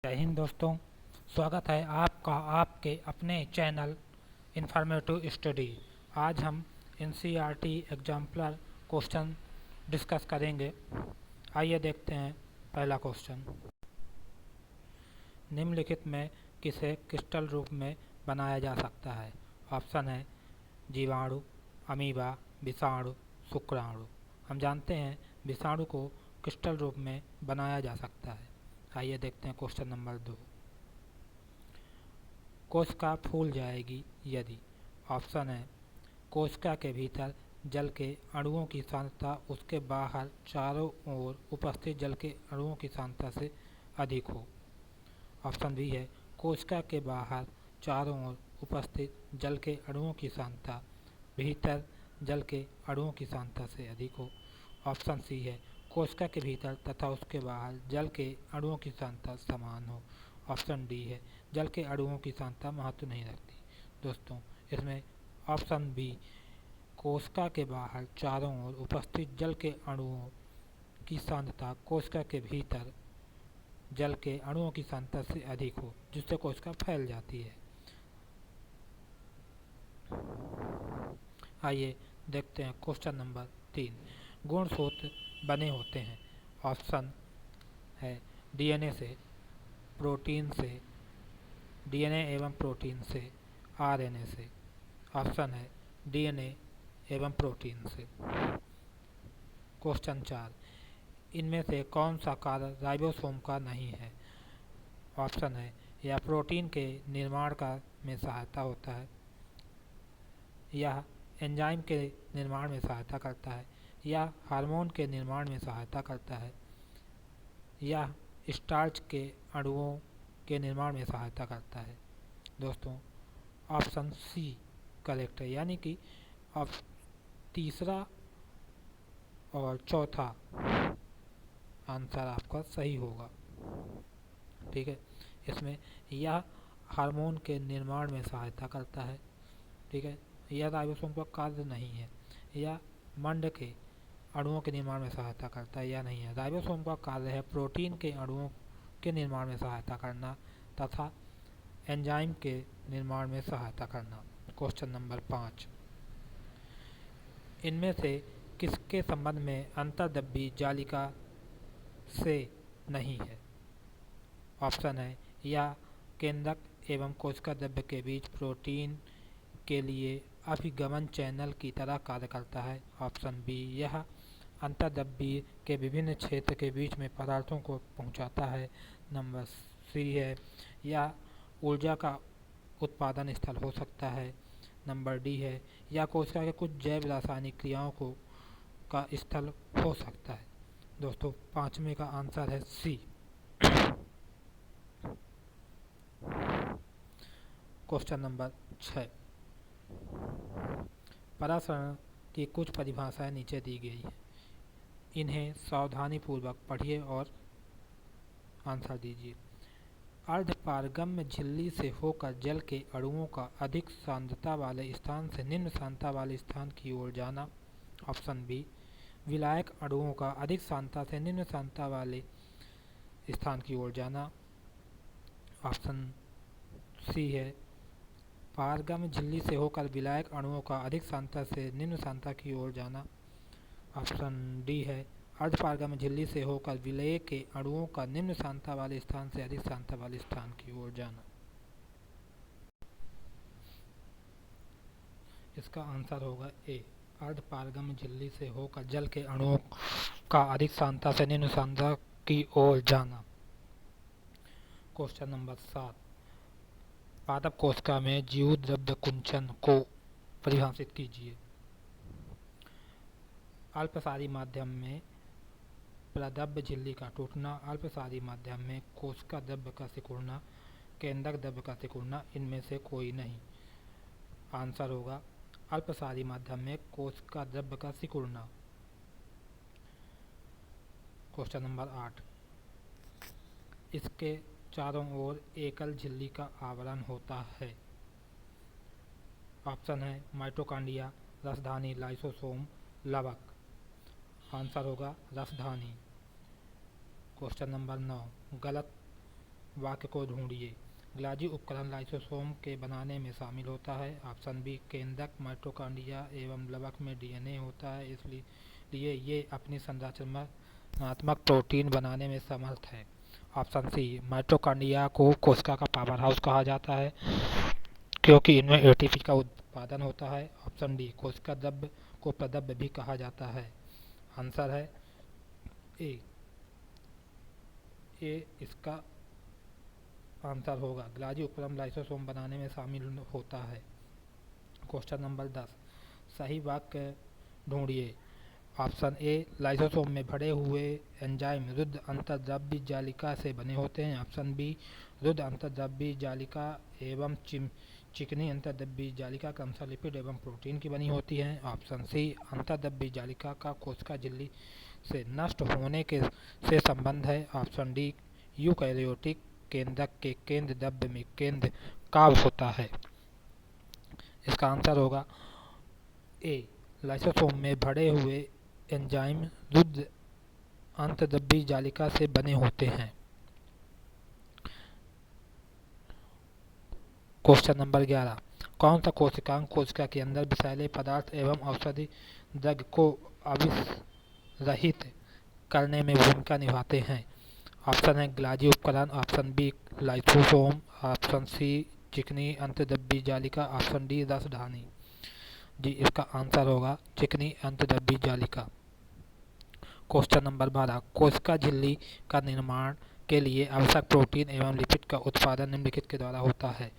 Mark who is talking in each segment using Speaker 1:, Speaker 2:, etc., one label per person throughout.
Speaker 1: जय हिंद दोस्तों। स्वागत है आपका आपके अपने चैनल इन्फॉर्मेटिव स्टडी। आज हम एनसीईआरटी एग्जाम्पलर क्वेश्चन डिस्कस करेंगे। आइए देखते हैं पहला क्वेश्चन। निम्नलिखित में किसे क्रिस्टल रूप में बनाया जा सकता है? ऑप्शन है जीवाणु, अमीबा, विषाणु, शुक्राणु। हम जानते हैं विषाणु को क्रिस्टल रूप में बनाया जा सकता है। आइए देखते हैं क्वेश्चन नंबर 2। कोशिका फूल जाएगी यदि। ऑप्शन है कोशिका के भीतर जल के अणुओं की सांद्रता उसके बाहर चारों ओर उपस्थित जल के अणुओं की सांद्रता से अधिक हो। ऑप्शन बी है कोशिका के बाहर चारों ओर उपस्थित जल के अणुओं की सांद्रता भीतर जल के अणुओं की सांद्रता से अधिक हो। ऑप्शन सी है कोशिका के भीतर तथा उसके बाहर जल के अणुओं की सांद्रता समान हो। ऑप्शन डी है जल के अणुओं की सांद्रता महत्व नहीं रखती। दोस्तों, इसमें ऑप्शन बी कोशिका के बाहर चारों ओर उपस्थित जल के अणुओं की सांद्रता कोशिका के भीतर जल के अणुओं की सांद्रता से अधिक हो, जिससे कोशिका फैल जाती है। आइए देखते हैं क्वेश्चन नंबर 3। गुणसूत्र बने होते हैं। ऑप्शन है डीएनए से, प्रोटीन से, डीएनए एवं प्रोटीन से, आरएनए से। ऑप्शन है डीएनए एवं प्रोटीन से। क्वेश्चन 4। इनमें से कौन सा कार्य राइबोसोम का नहीं है? ऑप्शन है यह प्रोटीन के निर्माण का में सहायता होता है, यह एंजाइम के निर्माण में सहायता करता है, यह हार्मोन के निर्माण में सहायता करता है, यह स्टार्च के अणुओं के निर्माण में सहायता करता है। दोस्तों, ऑप्शन सी करेक्ट है, यानी कि अब तीसरा और चौथा आंसर आपका सही होगा। ठीक है, इसमें यह हार्मोन के निर्माण में सहायता करता है। ठीक है, यह राइबोसोम का कार्य नहीं है। यह मंड के अणुओं के निर्माण में सहायता करता है, यह नहीं है। राइबोसोम का कार्य है प्रोटीन के अणुओं के निर्माण में सहायता करना तथा एंजाइम के निर्माण में सहायता करना। Question number 5। इनमें से किसके संबंध में अंतर्द्रव्यी जालिका से नहीं है? ऑप्शन है यह केंद्रक एवं कोशिका द्रव्य के बीच प्रोटीन के लिए अभिगमन चैनल की तरह कार्य करता है। ऑप्शन बी यह अंतर्द्रव्यी के विभिन्न क्षेत्र के बीच में पदार्थों को पहुंचाता है। नंबर सी है यह ऊर्जा का उत्पादन स्थल हो सकता है। नंबर डी है यह कोशिका के कुछ जैव रासायनिक क्रियाओं को का स्थल हो सकता है। दोस्तों, पांचवें का आंसर है सी। Question number 6। परासरण की कुछ परिभाषाएं नीचे दी गई है, इन्हें सावधानी पूर्वक पढ़िए और आंसर दीजिए। अर्धपारगम्य झिल्ली से होकर जल के अणुओं का अधिक सांद्रता वाले स्थान से निम्न सांद्रता वाले स्थान की ओर जाना। ऑप्शन बी विलायक अणुओं का अधिक सांद्रता से निम्न सांद्रता वाले स्थान की ओर जाना। ऑप्शन सी है पारगम्य झिल्ली से होकर विलायक अणुओं का अधिक सांद्रता से निम्न सांद्रता की ओर जाना। ऑप्शन डी है अर्धपारगम्य झिल्ली से होकर विलय के अणुओं का निम्न सांद्रता वाले स्थान से अधिक सांद्रता वाले स्थान की ओर जाना। इसका आंसर होगा ए, अर्धपारगम्य झिल्ली से होकर जल के अणुओं का अधिक सांद्रता से निम्न सांद्रता की ओर जाना। Question number 7। पादप कोशिका में जीव द्रव्य कुंचन को परिभाषित कीजिए। अल्पसारी माध्यम में प्रद्रव्य झिल्ली का टूटना, अल्पसारी माध्यम में कोशिका द्रव्य का सिकुड़ना, केंद्रक द्रव्य का सिकुड़ना, इनमें से कोई नहीं। आंसर होगा अल्पसारी माध्यम में कोशिका द्रव्य का सिकुड़ना। Question number 8। इसके चारों ओर एकल झिल्ली का आवरण होता है। ऑप्शन है माइटोकांड्रिया, रसधानी, लाइसोसोम, लवक। आंसर होगा रसधानी। क्वेश्चन नंबर 9 गलत वाक्य को ढूंढिए। ग्लाजी उपकरण लाइसोसोम के बनाने में शामिल होता है। ऑप्शन बी, केंद्रक माइटोकॉन्ड्रिया एवं लवक में डीएनए होता है, इसलिए ये अपनी संरचनात्मक प्रोटीन बनाने में समर्थ है। ऑप्शन सी, माइटोकॉन्ड्रिया को कोशिका का पावर हाउस कहा जाता है क्योंकि इनमें एटीपी का उत्पादन होता है। ऑप्शन डी, कोशिका द्रव्य को प्रद्रव्य भी कहा जाता है। आंसर है ए। इसका आंसर होगा ग्लाजी उपकरण लाइसोसोम बनाने में शामिल होता है। क्वेश्चन नंबर 10, सही वाक्य ढूंढिए। ऑप्शन ए, लाइसोसोम में भरे हुए एंजाइम रुद्ध अंतर्द्रव्य जालिका से बने होते हैं। ऑप्शन बी, रुद्ध अंतर्द्रव्य जालिका एवं चिकनी अंतर्द्रव्य जालिका क्रमशः लिपिड एवं प्रोटीन की बनी होती है। ऑप्शन सी, अंतर्द्रव्य जालिका का कोशिका झिल्ली से नष्ट होने से संबंध है। ऑप्शन डी, यूकैरियोटिक केंद्रक के केंद्र द्रव्य में केंद्र काव्य होता है। इसका आंसर होगा ए, लाइसोसोम में भरे हुए एंजाइम रुद्ध अंतर्द्रव्य जालिका से बने होते हैं। क्वेश्चन नंबर 11, कौन सा कोशिकांग कोशिका के अंदर विषैले पदार्थ एवं औषधि द्रव्य को अविरहित करने में भूमिका निभाते हैं। ऑप्शन है ग्लाजी उपकरण, option b lysosome, option c चिकनी अंतर्द्रव्य जालिका, ऑप्शन डी रसधानी। जी, इसका आंसर होगा चिकनी अंतर्द्रव्य जालिका। क्वेश्चन नंबर 12, कोशिका झिल्ली का निर्माण के लिए आवश्यक प्रोटीन एवं लिपिड का उत्पादन निम्नलिखित के द्वारा होता है।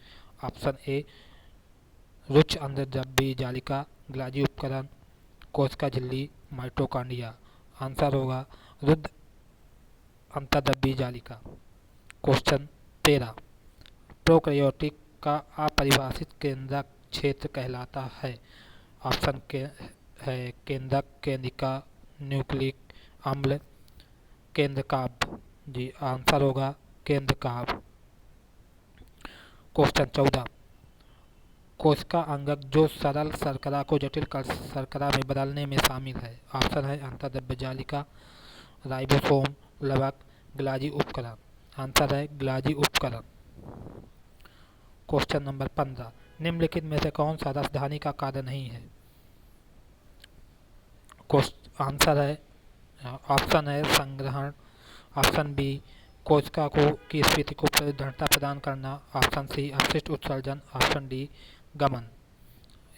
Speaker 1: ऑप्शन ए, रुच्च अंतर्द्रव्य जालिका, ग्लाजी उपकरण, कोशिका झिल्ली, माइटोकॉन्ड्रिया। आंसर होगा रुद्ध अंतर्द्रव्य जालिका। क्वेश्चन 13, प्रोकैरियोटिक का अपरिभाषित केंद्रक क्षेत्र कहलाता है। ऑप्शन के है केंद्रक, केंद्रिका, न्यूक्लिक अम्ल, केंद्रकाव्य। जी, आंसर होगा केंद्रकाव्य। क्वेश्चन 14, कोशिका अंगक जो सरल शर्करा को जटिल शर्करा में बदलने में शामिल है। ऑप्शन है अंतर्द्रव्य जालिका, राइबोसोम, लवक, ग्लाजी उपकरण। आंसर है ग्लाजी उपकरण। क्वेश्चन नंबर 15, निम्नलिखित में से कौन सा रसधानी का कार्य नहीं है। आंसर है ऑप्शन है संग्रहण, ऑप्शन बी कोशिका को की स्थिति को दृढ़ता प्रदान करना, ऑप्शन सी अपशिष्ट उत्सर्जन, ऑप्शन डी गमन।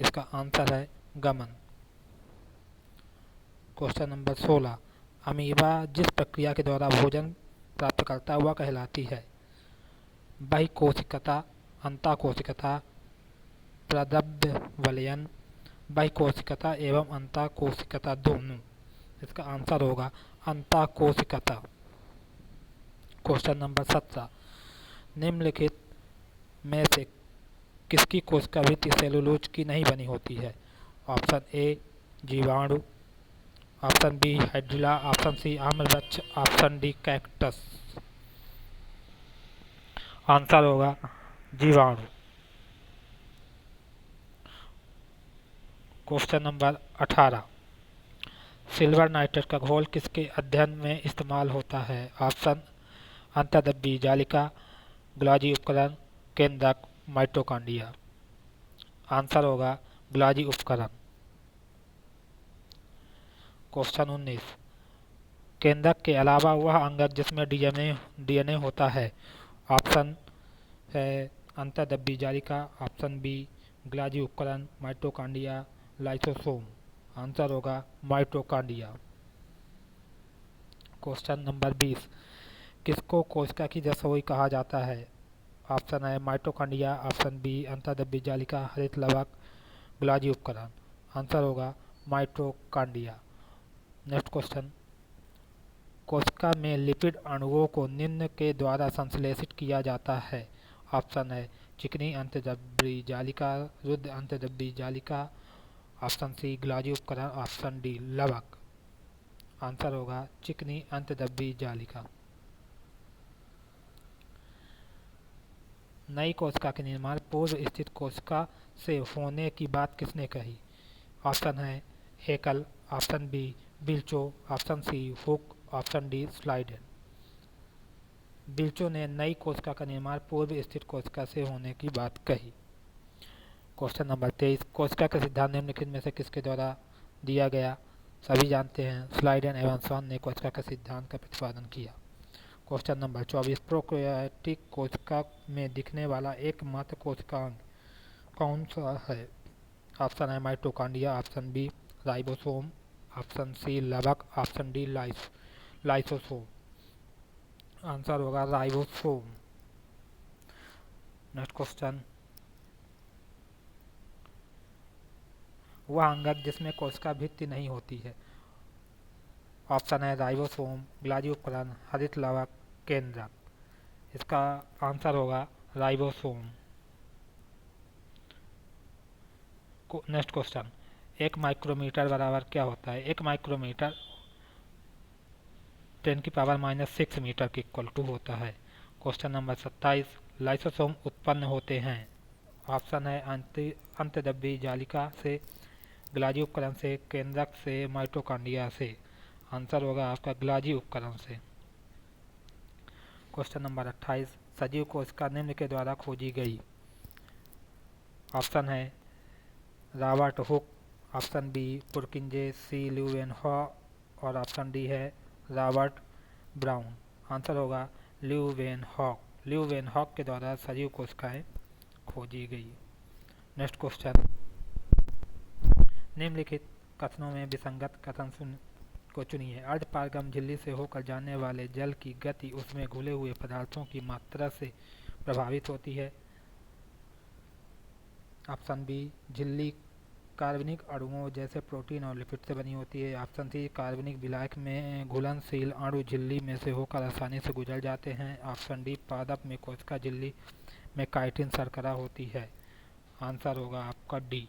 Speaker 1: इसका आंसर है गमन। क्वेश्चन नंबर 16, अमीबा जिस प्रक्रिया के द्वारा भोजन प्राप्त करता हुआ कहलाती है। बहिकोशिकता, अंतःकोशिकता, प्रद्रव्य वलयन, बहिकोशिकता एवं अंतःकोशिकता दोनों। इसका आंसर होगा अंतःकोशिकता। क्वेश्चन नंबर 17, निम्नलिखित में से किसकी कोशिका भित्ति सेलुलोज की नहीं बनी होती है। ऑप्शन ए जीवाणु, option B hydrilla, option C आम्रवृक्ष, ऑप्शन डी कैक्टस। आंसर होगा जीवाणु। क्वेश्चन नंबर 18, सिल्वर नाइट्रेट का घोल किसके अध्ययन में इस्तेमाल होता है। ऑप्शन अंतर्द्रव्य जालिका, ग्लाजी उपकरण, केंद्रक, माइटोकॉन्ड्रिया। आंसर होगा ग्लाजी उपकरण। क्वेश्चन 19, केंद्रक के अलावा वह अंगक जिसमें डीएनए होता है। ऑप्शन है अंतर्द्रव्य जालिका, ऑप्शन बी ग्लाजी उपकरण, माइटोकॉन्ड्रिया, लाइसोसोम। आंसर होगा माइटोकॉन्ड्रिया। क्वेश्चन नंबर 20, किसको कोशिका की रसोई कहा जाता है। ऑप्शन है माइटोकॉन्ड्रिया, ऑप्शन बी अंतर्द्रव्य जालिका, हरित लवक, ग्लाजी उपकरण। आंसर होगा माइटोकॉन्ड्रिया। नेक्स्ट क्वेश्चन, कोशिका में लिपिड अणुओं को निम्न के द्वारा संश्लेषित किया जाता है। ऑप्शन है चिकनी अंतर्द्रव्य जालिका, रुद्ध अंतर्द्रव्य जालिका, ऑप्शन सी ग्लाजी उपकरण, ऑप्शन डी लवक। आंसर होगा चिकनी अंतर्द्रव्य जालिका। नई कोशिका के निर्माण पूर्व स्थित कोशिका से होने की बात किसने कही। ऑप्शन है Haeckel, option B Virchow, option C Hooke, option D Schleiden. Virchow ने नई कोशिका का निर्माण पूर्व स्थित कोशिका से होने की बात कही। क्वेश्चन नंबर 23, कोशिका का सिद्धांत निम्नलिखित में से किसके द्वारा दिया गया? सभी जानते हैं, स्लाइडेन एवंसन ने कोशिका के सिद्धांत का प्रतिपादन किया। क्वेश्चन नंबर 24, प्रोकैरियोटिक कोशिका में दिखने वाला एकमात्र कोशिकांग कौन सा है? ऑप्शन है mitochondria, option B ribosome, option C लवक, ऑप्शन डी लाइसोसोम। आंसर होगा राइबोसोम। नेक्स्ट क्वेश्चन, वह अंगक जिसमें कोशिका भित्ति नहीं होती है। ऑप्शन है राइबोसोम, ग्लाजी उपकरण, हरित लवक, केंद्रक। इसका आंसर होगा राइबोसोम। नेक्स्ट क्वेश्चन, 1 माइक्रोमीटर बराबर क्या होता है? 1 माइक्रोमीटर 10⁻⁻6 मीटर के इक्वल टू होता है। क्वेश्चन नंबर 27, लाइसोसोम उत्पन्न होते हैं। ऑप्शन है अंतर्द्रव्यी जालिका से, ग्लाजी उपकरण से, केंद्रक से, माइटोकॉन्ड्रिया से। आंसर होगा आपका ग्लाजी उपकरण से। क्वेश्चन नंबर 28, सजीव कोशिका निम्न के द्वारा खोजी गई। ऑप्शन है Robert Hooke, option B Purkinje, C Leeuwenhoek और ऑप्शन डी है रॉबर्ट ब्राउन। आंसर होगा ल्यूवेनहॉक। ल्यूवेनहॉक के द्वारा सजीव कोशिकाएं खोजी गई। नेक्स्ट क्वेश्चन, निम्नलिखित कथनों में विसंगत कथन को चुनिए। अर्धपारगम झिल्ली से होकर जाने वाले जल की गति उसमें घुले हुए पदार्थों की मात्रा से प्रभावित होती है। ऑप्शन बी झिल्ली कार्बनिक अणुओं जैसे प्रोटीन और लिपिड से बनी होती है। ऑप्शन सी कार्बनिक विलायक में घुलनशील अणु झिल्ली में से होकर आसानी से गुजर जाते हैं। ऑप्शन डी पादप में कोशिका झिल्ली में काइटिन शर्करा होती है। आंसर होगा आपका डी।